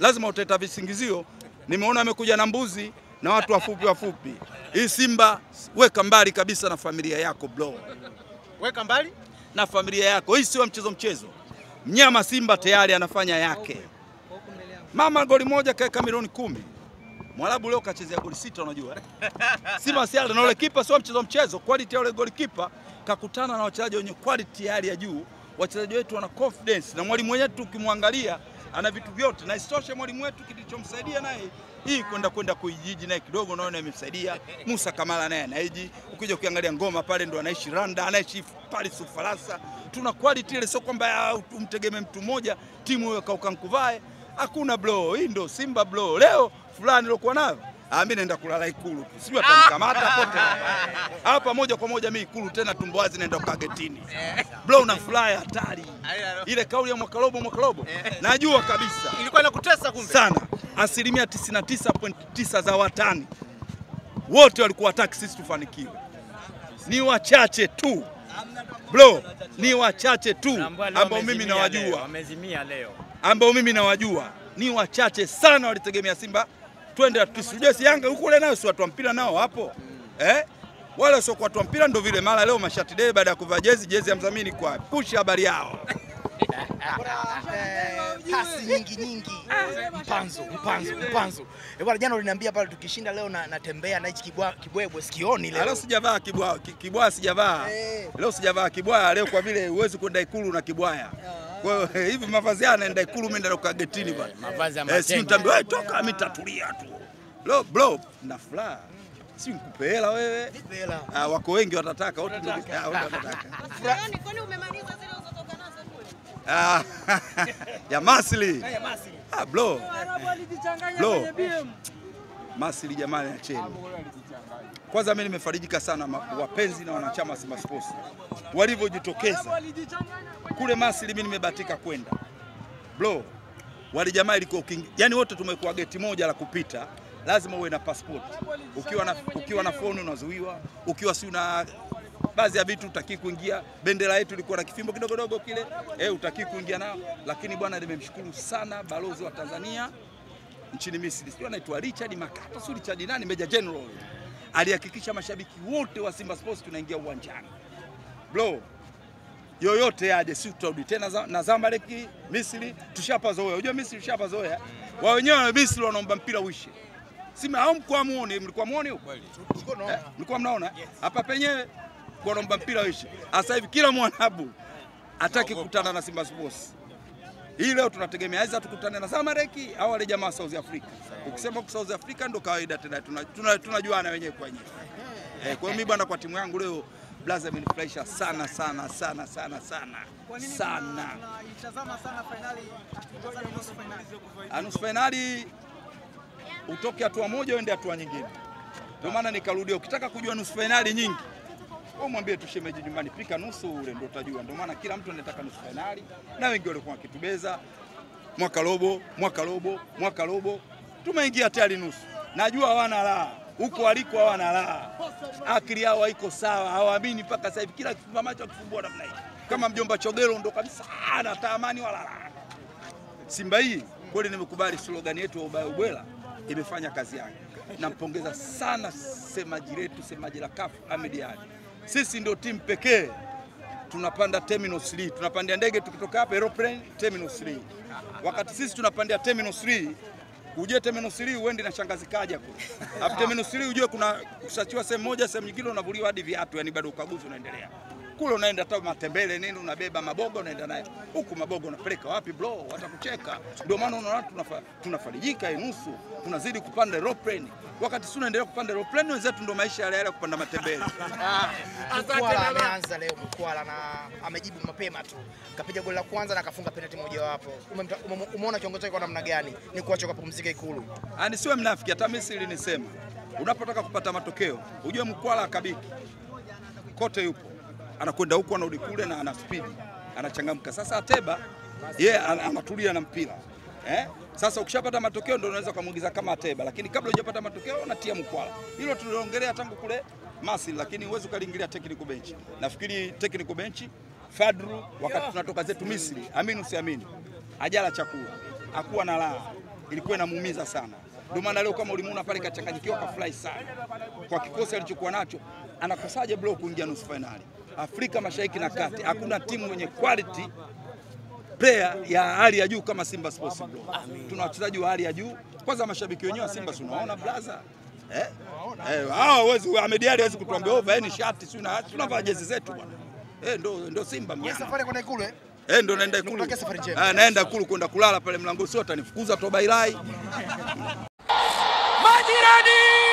lazima utaleta visingizio. Nimeona amekuja na mbuzi na watu wafupi. Hii Simba weka mbali kabisa na familia yako bro. Weka mbali na familia yako. Hii sio mchezo. Mnyama Simba tayari anafanya yake. Mama goli moja kaeka milioni 10. Mwarabu leo kachezea goli 6 unajua. Simba siala na ule kipa sio mchezo. Quality ya ule goalkeeper kakutana na wachezaji wenye quality hali ya juu. Wachezaji wetu wana confidence na mwalimu wetu ukimwangalia ana vitu vyote, na isitoshe mwalimu wetu kilichomsaidia naye hii kwenda kuijiji naye kidogo naona imemsaidia. Musa Kamala naye anaiji, ukija ukiangalia Ngoma pale ndo anaishi Rwanda, anaishi Paris Ufaransa. Tuna quality ile, sio kwamba umtegemee mtu mmoja timu hiyo kaukankuvae. Hakuna bro, hii ndo Simba bro. Leo fulani lokuwa nayo mimi naenda kulala Ikulu. Sijui atanikamata pote. Hapa moja kwa moja mimi Ikulu tena tumboazi naenda kwa getini. Bro una fly hatari. Ile kauli ya mwaka robo. Najua kabisa. Ilikuwa inakutesa kumbe. Sana. 99.9 za watani. Wote walikuwa wataki sisi tufanikiwe. Ni wachache tu. Bro, ni wachache tu ambao mimi nawajua. Wamezimia leo. Ambao mimi nawajua. Ni wachache sana walitegemea Simba twende tusujue. Si Yanga huko nayo si watu wa mpira nao hapo. Wala sio watu wa mpira ndo vile mara leo mashati day baada ya kuvaa jezi ya mdhamini kwa push habari yao. Pasi nyingi. Mpanzo. Bwana jana uliniambia pale tukishinda leo natembea na hichi kibwebwe sikioni leo. Leo sijavaa kibwaya sijavaa. Leo sijavaa kibwaya leo kwa vile huwezi kwenda Ikulu na kibwaya. Kwa hiyo hivi mavazi yana naenda Ikulu mimi ndio kwa getini bwana. Mavazi ya matenge. Si nitaambia toka mimi tatulia tu. Bro na furaha. Si nikupe hela wewe. Nipe hela. Wako wengi watataka, wote watataka. Yaani kwani umemaliza zile ulizotoka nazo kule? Ya Masli. Bro. Arabu alijichanganya kwenye BM. Masli jamani acheni. Kwanza mimi nimefarijika sana wapenzi na wanachama Simba Sports walivyojitokeza. Kule Masli mimi nimebahatika kwenda. Bro, wale jamaa ilikuwa yani wote tumekuwa geti moja la kupita. Lazima uwe na passport. Ukiwa na phone unazuiwa, ukiwa si una baadhi ya vitu utaki kuingia. Bendera yetu ilikuwa na kifimbo kidogo kile, utaki kuingia nao. Lakini bwana nimemshukuru sana balozi wa Tanzania nchini Misri. Sio anaitwa Richard Makata, sio Richard nani, Major General. Alihakikisha mashabiki wote wa Simba Sports tunaingia uwanjani. Bro, yoyote aje si tutarudi tena na Zamalek Misri tushapazoea. Unajua Misri tushapazoea. Wao wenyewe wa Misri wanaomba mpira uishe. Simba hao mlikuwa muone huko? Mlikuwa mnaona? Hapa penyewe wanaomba mpira uishe. Sasa hivi kila mwanabu hataki kukutana na Simba Sports. Hii leo tunategemea aidha tukutane na Zamalek au wale jamaa South Africa. Ukisema kwa South Africa ndo kawaida tena tunajuana wenyewe kwa wenyewe. Kwa hiyo mimi bwana kwa timu yangu leo blaza amenifurahisha sana. Kwa nini itazama sana finali tukitazama nusu finali? Nusu finali utoke hatua moja uende hatua nyingine. Ndio maana nikarudia, ukitaka kujua nusu finali nyingi wewe mwambie tu shemeji nyumbani pika nusu ule ndio utajua. Ndio maana kila mtu anataka nusu finali na wengi walikuwa wakitubeza mwaka robo tumeingia tayari nusu. Najua hawana raha huko waliko, hawana raha, akili yao haiko sawa, hawaamini mpaka sasa hivi kila kifumba macho kifumbua namna hii. Kama mjomba Chogero ndo kabisa anatamani wala raha. Simba hii kweli nimekubali slogan yetu ya ubaya ubwela imefanya kazi yake. Nampongeza sana semaji la CAF Ahmed Ally. Sisi ndio timu pekee tunapanda Terminal 3, tunapandia ndege tukitoka hapa aeroplane Terminal 3. Wakati sisi tunapandia Terminal 3, uje Terminal 3 uende na shangazi kaja kule. Hapo Terminal 3 ujue kuna kusachiwa sehemu moja, sehemu nyingine unavuliwa hadi viatu, yani bado ukaguzi unaendelea. Kule unaenda hata matembele nini, unabeba maboga unaenda naye. Huku maboga unapeleka wapi bro? Watakucheka. Ndio maana unaona tunafarijika nusu, tunazidi kupanda aeroplane. Wakati sisi tunaendelea kupanda aeroplane, wenzetu ndio maisha yale kupanda matembele. Mkwala ameanza leo Mkwala na amejibu mapema tu. Kapiga goli la kwanza na akafunga penalty moja wapo. Umeona kiongozi wake kwa namna gani? Ni kuacha kupumzika Ikulu. Siwe mnafiki, hata Misri nisema. Unapotaka kupata matokeo, ujue Mkwala akabiki. Kote yupo. Anakwenda huko anarudi kule na ana speed, anachangamka. Sasa Ateba yeye anatulia na mpira. Sasa ukishapata matokeo ndio unaweza kumuingiza kama Ateba, lakini kabla hujapata matokeo unatia Mkwala. Hilo tuliongelea tangu kule Masli, lakini uwezo ukalingilia technical bench. Nafikiri technical bench Fadru wakati tunatoka zetu Misri, amini usiamini, ajala chakula, hakuwa na raha. ilikuwa inamuumiza sana. Ndio maana leo kama ulimuona pale kachanganyikiwa, kafurahi sana kwa kikosi alichokuwa nacho. Anakosaje bro kuingia nusu finali? Afrika Mashariki na Kati hakuna timu yenye quality player ya hali ya juu kama Simba Sports Club. Tuna wachezaji wa hali ya juu. Kwanza mashabiki wenyewe wa Simba unaona blaza. Hawezi Ahmed Ally hawezi kutuambia over ni shati si tunavaa jezi zetu bwana. Ndo Simba mnyama. Safari kwenda Ikulu ndo naenda Ikulu. Naenda Ikulu kwenda kulala pale mlango, sio atanifukuza Toba Ilai. Majirani!